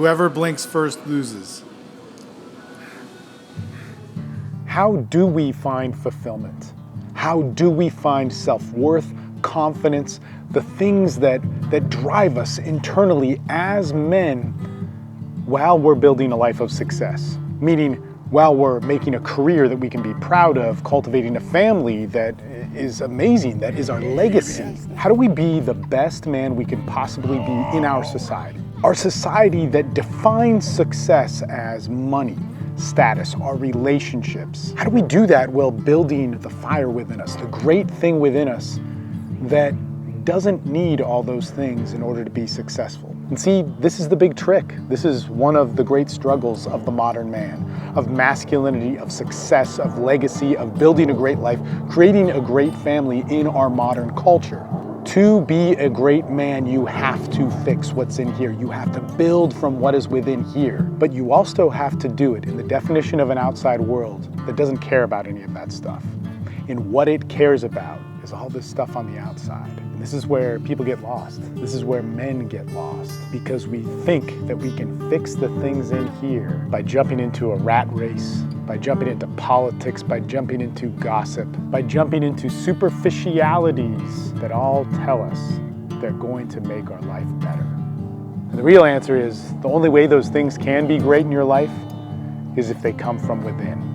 Whoever blinks first loses. How do we find fulfillment? How do we find self-worth, confidence, the things that drive us internally as men while we're building a life of success? Meaning, while we're making a career that we can be proud of, cultivating a family that is amazing, that is our legacy. How do we be the best man we can possibly be in our society? Our society that defines success as money, status, our relationships. How do we do that while building the fire within us, the great thing within us that doesn't need all those things in order to be successful? And see, this is the big trick. This is one of the great struggles of the modern man, of masculinity, of success, of legacy, of building a great life, creating a great family in our modern culture. To be a great man, you have to fix what's in here. You have to build from what is within here. But you also have to do it in the definition of an outside world that doesn't care about any of that stuff. And what it cares about is all this stuff on the outside. And this is where people get lost. This is where men get lost, because we think that we can fix the things in here by jumping into a rat race, by jumping into politics, by jumping into gossip, by jumping into superficialities that all tell us they're going to make our life better. And the real answer is the only way those things can be great in your life is if they come from within.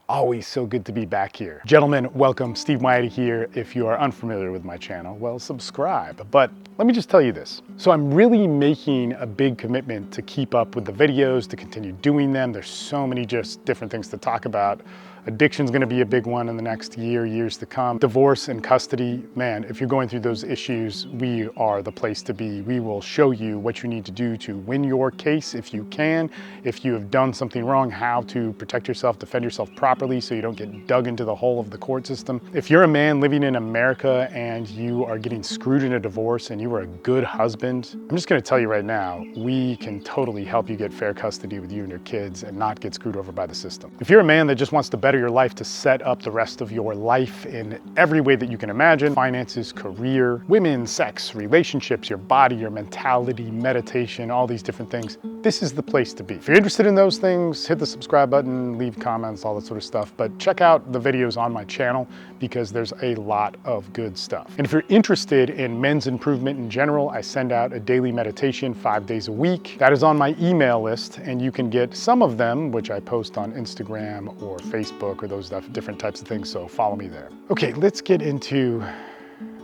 Always so good to be back here. Gentlemen, welcome. Steve Maeda here. If you are unfamiliar with my channel, well, subscribe. But let me just tell you this. So I'm really making a big commitment to keep up with the videos, to continue doing them. There's so many just different things to talk about. Addiction's gonna be a big one in the next years to come. Divorce and custody, man, if you're going through those issues, we are the place to be. We will show you what you need to do to win your case if you can. If you have done something wrong, how to protect yourself, defend yourself properly so you don't get dug into the hole of the court system. If you're a man living in America and you are getting screwed in a divorce and you are a good husband, I'm just gonna tell you right now, we can totally help you get fair custody with you and your kids and not get screwed over by the system. If you're a man that just wants to better your life, to set up the rest of your life in every way that you can imagine, finances, career, women, sex, relationships, your body, your mentality, meditation, all these different things, this is the place to be. If you're interested in those things, hit the subscribe button, leave comments, all that sort of stuff. But check out the videos on my channel because there's a lot of good stuff. And if you're interested in men's improvement in general, I send out a daily meditation 5 days a week. That is on my email list, and you can get some of them, which I post on Instagram or Facebook or those different types of things, so follow me there. Okay, let's get into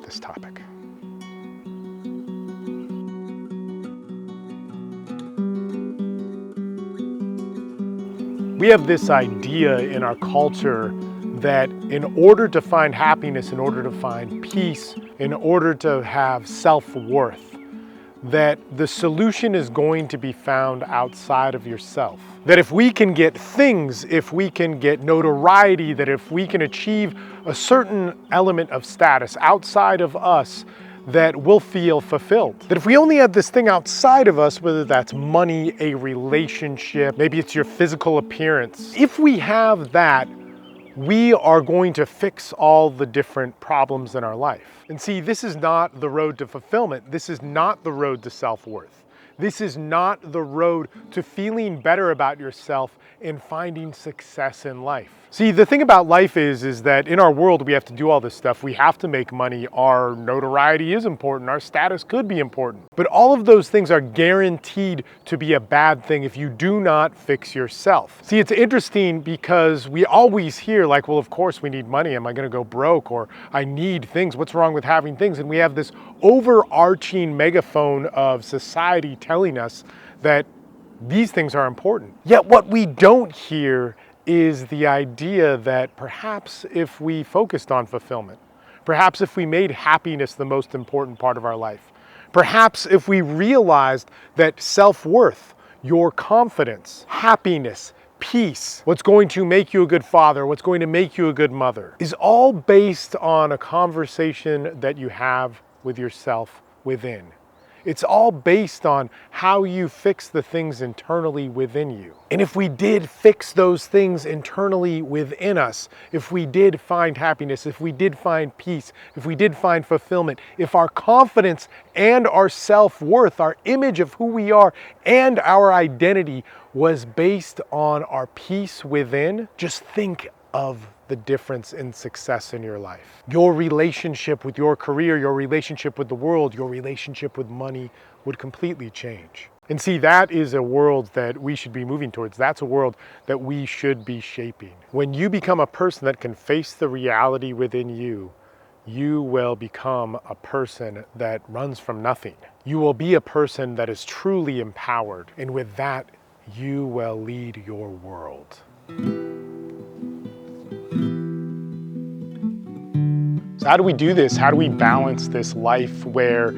this topic. We have this idea in our culture that in order to find happiness, in order to find peace, in order to have self-worth, that the solution is going to be found outside of yourself. That if we can get things, if we can get notoriety, that if we can achieve a certain element of status outside of us, that we'll feel fulfilled. That if we only had this thing outside of us, whether that's money, a relationship, maybe it's your physical appearance, if we have that, we are going to fix all the different problems in our life. And see, this is not the road to fulfillment. This is not the road to self-worth. This is not the road to feeling better about yourself and finding success in life. See, the thing about life is that in our world, we have to do all this stuff. We have to make money. Our notoriety is important. Our status could be important. But all of those things are guaranteed to be a bad thing if you do not fix yourself. See, it's interesting because we always hear like, well, of course we need money. Am I going to go broke? Or I need things. What's wrong with having things? And we have this overarching megaphone of society telling us that these things are important. Yet what we don't hear is the idea that perhaps if we focused on fulfillment, perhaps if we made happiness the most important part of our life, perhaps if we realized that self-worth, your confidence, happiness, peace, what's going to make you a good father, what's going to make you a good mother, is all based on a conversation that you have with yourself within. It's all based on how you fix the things internally within you. And if we did fix those things internally within us, if we did find happiness, if we did find peace, if we did find fulfillment, if our confidence and our self-worth, our image of who we are and our identity was based on our peace within, just think of the difference in success in your life. Your relationship with your career, your relationship with the world, your relationship with money would completely change. And see, that is a world that we should be moving towards. That's a world that we should be shaping. When you become a person that can face the reality within you, you will become a person that runs from nothing. You will be a person that is truly empowered. And with that, you will lead your world. So how do we do this? How do we balance this life where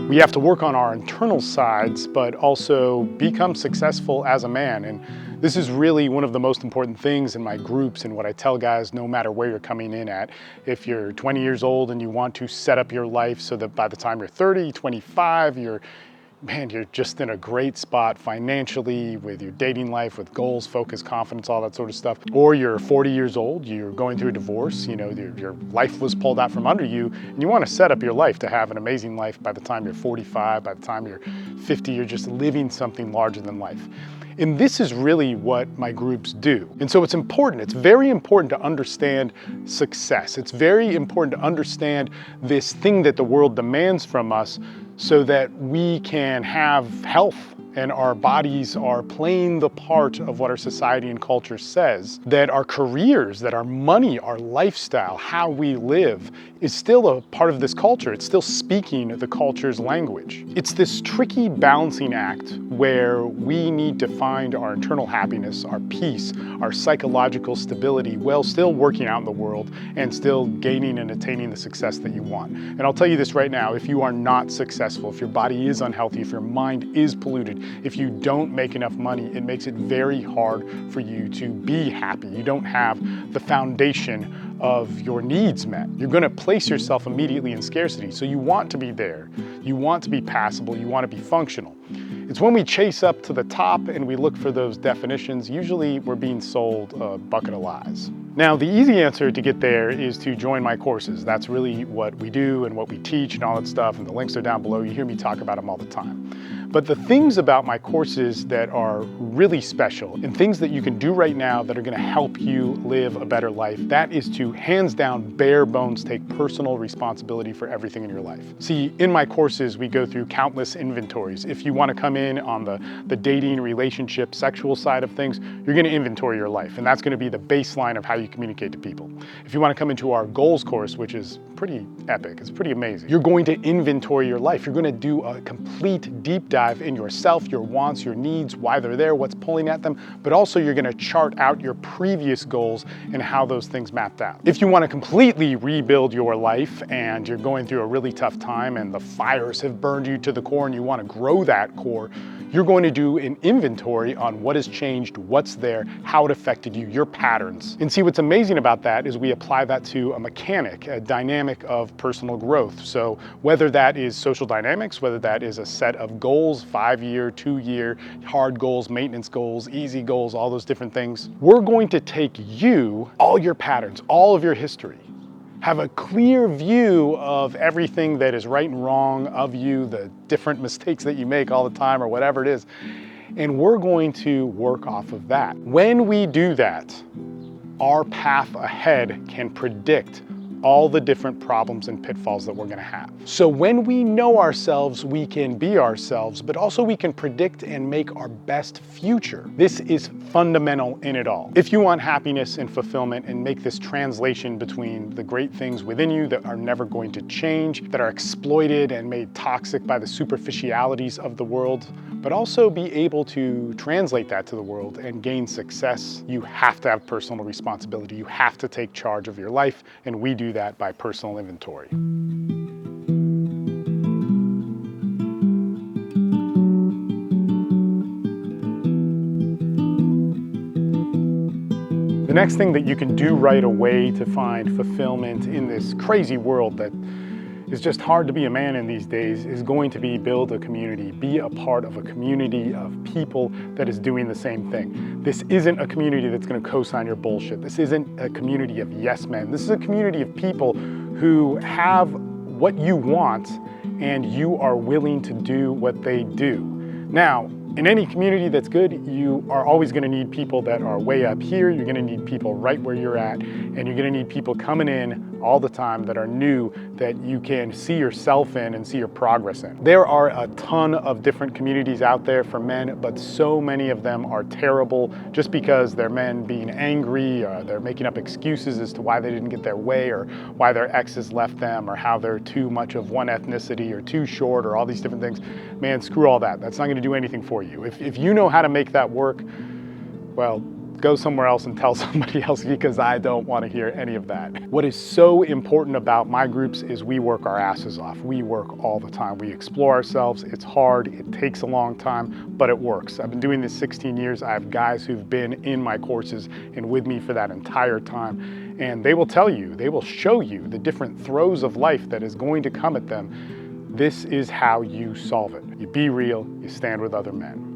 we have to work on our internal sides, but also become successful as a man? And this is really one of the most important things in my groups and what I tell guys, no matter where you're coming in at. If you're 20 years old and you want to set up your life so that by the time you're 30, 25, you're just in a great spot financially, with your dating life, with goals, focus, confidence, all that sort of stuff. Or you're 40 years old, you're going through a divorce, your life was pulled out from under you, and you want to set up your life to have an amazing life by the time you're 45, by the time you're 50, you're just living something larger than life. And this is really what my groups do. And so it's very important to understand success. It's very important to understand this thing that the world demands from us so that we can have health and our bodies are playing the part of what our society and culture says, that our careers, that our money, our lifestyle, how we live is still a part of this culture. It's still speaking the culture's language. It's this tricky balancing act where we need to find our internal happiness, our peace, our psychological stability while still working out in the world and still gaining and attaining the success that you want. And I'll tell you this right now, if you are not successful, if your body is unhealthy, if your mind is polluted, if you don't make enough money, it makes it very hard for you to be happy. You don't have the foundation of your needs met. You're going to place yourself immediately in scarcity. So you want to be there. You want to be passable. You want to be functional. It's when we chase up to the top and we look for those definitions, usually we're being sold a bucket of lies. Now, the easy answer to get there is to join my courses. That's really what we do and what we teach and all that stuff, and the links are down below. You hear me talk about them all the time. But the things about my courses that are really special and things that you can do right now that are going to help you live a better life, that is to hands down, bare bones, take personal responsibility for everything in your life. See, in my courses, we go through countless inventories. If you want to come in on the dating, relationship, sexual side of things, you're going to inventory your life. And that's going to be the baseline of how you communicate to people. If you want to come into our goals course, which is pretty epic, it's pretty amazing, you're going to inventory your life. You're going to do a complete deep dive in yourself, your wants, your needs, why they're there, what's pulling at them, but also you're going to chart out your previous goals and how those things mapped out. If you want to completely rebuild your life and you're going through a really tough time and the fires have burned you to the core and you want to grow that core, you're going to do an inventory on what has changed, what's there, how it affected you, your patterns. And see, what's amazing about that is we apply that to a mechanic, a dynamic of personal growth. So whether that is social dynamics, whether that is a set of goals, 5-year, 2-year, hard goals, maintenance goals, easy goals, all those different things, we're going to take you, all your patterns, all of your history, have a clear view of everything that is right and wrong of you, the different mistakes that you make all the time or whatever it is. And we're going to work off of that. When we do that, our path ahead can predict all the different problems and pitfalls that we're going to have. So when we know ourselves, we can be ourselves, but also we can predict and make our best future. This is fundamental in it all. If you want happiness and fulfillment and make this translation between the great things within you that are never going to change, that are exploited and made toxic by the superficialities of the world, but also be able to translate that to the world and gain success, you have to have personal responsibility. You have to take charge of your life, and we do that by personal inventory. The next thing that you can do right away to find fulfillment in this crazy world that is just hard to be a man in these days is going to be build a community, be a part of a community of people that is doing the same thing. This isn't a community that's going to co-sign your bullshit. This isn't a community of yes men. This is a community of people who have what you want and you are willing to do what they do. Now, in any community that's good, you are always going to need people that are way up here. You're going to need people right where you're at, and you're going to need people coming in all the time that are new, that you can see yourself in and see your progress in. There are a ton of different communities out there for men, but so many of them are terrible just because they're men being angry, or they're making up excuses as to why they didn't get their way, or why their exes left them, or how they're too much of one ethnicity, or too short, or all these different things. Man, screw all that. That's not going to do anything for you. If you know how to make that work, well, go somewhere else and tell somebody else, because I don't want to hear any of that. What is so important about my groups is we work our asses off. We work all the time. We explore ourselves. It's hard. It takes a long time, but it works. I've been doing this 16 years. I have guys who've been in my courses and with me for that entire time, and they will tell you, they will show you the different throes of life that is going to come at them. This is how you solve it. You be real, you stand with other men.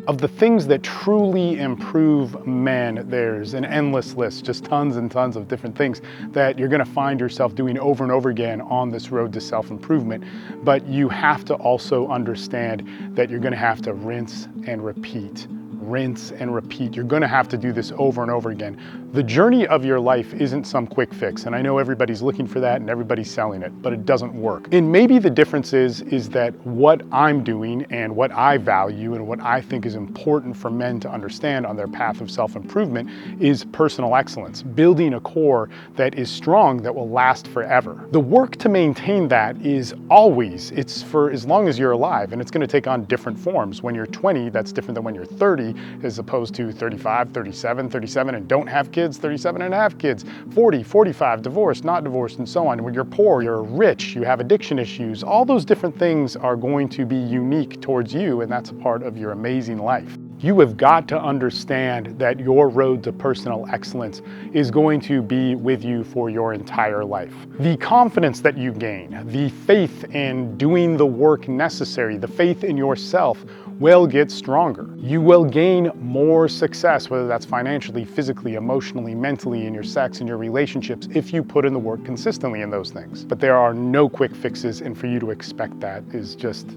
Of the things that truly improve men, there's an endless list, just tons and tons of different things that you're gonna find yourself doing over and over again on this road to self-improvement. But you have to also understand that you're gonna have to rinse and repeat. Rinse and repeat. You're gonna have to do this over and over again. The journey of your life isn't some quick fix, and I know everybody's looking for that and everybody's selling it, but it doesn't work. And maybe the difference is that what I'm doing and what I value and what I think is important for men to understand on their path of self-improvement is personal excellence, building a core that is strong, that will last forever. The work to maintain that is always, it's for as long as you're alive, and it's gonna take on different forms. When you're 20, that's different than when you're 30, as opposed to 35, 37 and don't have kids, 37 and have kids, 40, 45, divorced, not divorced, and so on. When you're poor, you're rich, you have addiction issues, all those different things are going to be unique towards you, and that's a part of your amazing life. You have got to understand that your road to personal excellence is going to be with you for your entire life. The confidence that you gain, the faith in doing the work necessary, the faith in yourself will get stronger. You will gain more success, whether that's financially, physically, emotionally, mentally, in your sex, in your relationships, if you put in the work consistently in those things. But there are no quick fixes, and for you to expect that is just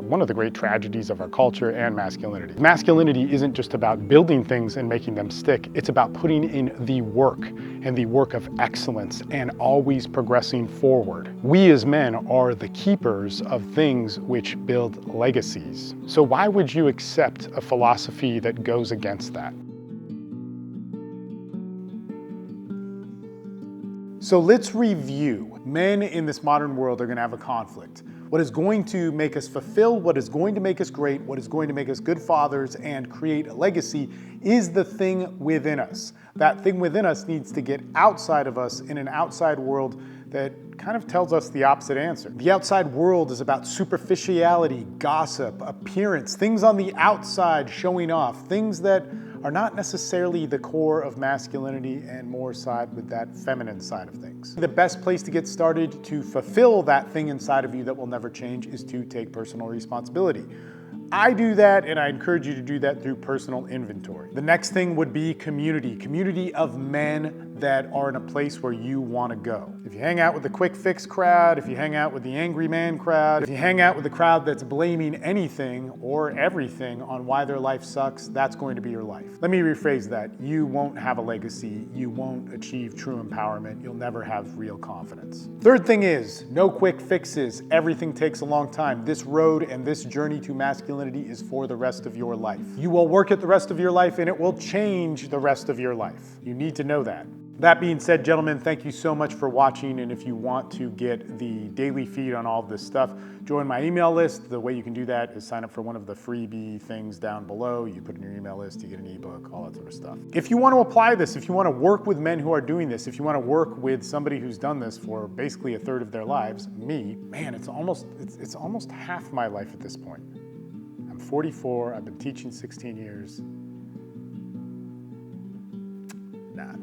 one of the great tragedies of our culture and masculinity. Masculinity isn't just about building things and making them stick. It's about putting in the work, and the work of excellence, and always progressing forward. We as men are the keepers of things which build legacies. So why would you accept a philosophy that goes against that? So let's review. Men in this modern world are going to have a conflict. What is going to make us fulfill, what is going to make us great, what is going to make us good fathers and create a legacy is the thing within us. That thing within us needs to get outside of us in an outside world that kind of tells us the opposite answer. The outside world is about superficiality, gossip, appearance, things on the outside showing off, things that are not necessarily the core of masculinity and more side with that feminine side of things. The best place to get started to fulfill that thing inside of you that will never change is to take personal responsibility. I do that, and I encourage you to do that through personal inventory. The next thing would be community of men that are in a place where you want to go. If you hang out with the quick fix crowd, if you hang out with the angry man crowd, if you hang out with the crowd that's blaming anything or everything on why their life sucks, that's going to be your life. Let me rephrase that. You won't have a legacy. You won't achieve true empowerment. You'll never have real confidence. Third thing is, no quick fixes. Everything takes a long time. This road and this journey to masculinity is for the rest of your life. You will work it the rest of your life, and it will change the rest of your life. You need to know that. That being said, gentlemen, thank you so much for watching, and if you want to get the daily feed on all of this stuff, join my email list. The way you can do that is sign up for one of the freebie things down below. You put in your email list, you get an ebook, all that sort of stuff. If you want to apply this, if you want to work with men who are doing this, if you want to work with somebody who's done this for basically a third of their lives, me, man, it's almost half my life at this point. I'm 44, I've been teaching 16 years. Nah.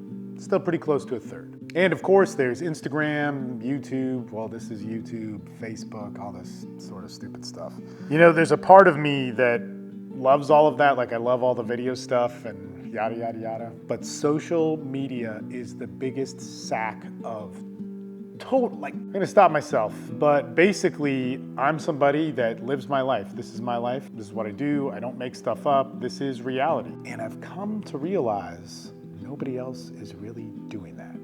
still pretty close to a third. And of course, there's Instagram, YouTube, well, this is YouTube, Facebook, all this sort of stupid stuff. You know, there's a part of me that loves all of that, like I love all the video stuff and yada, yada, yada. But social media is the biggest sack of I'm gonna stop myself, but basically, I'm somebody that lives my life. This is my life, this is what I do, I don't make stuff up, this is reality. And I've come to realize nobody else is really doing that.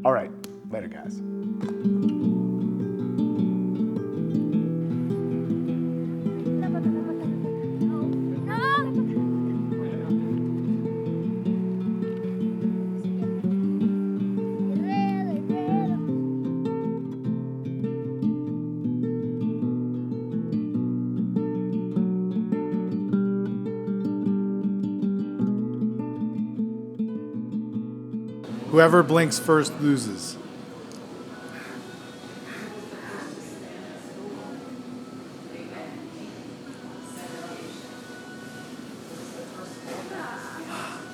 All right, later guys. Whoever blinks first loses.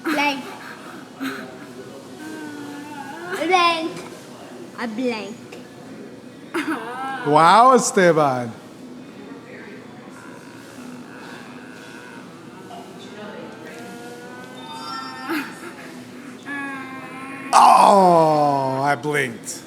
Blank. Blank. A blank. Wow, Esteban. Oh, I blinked.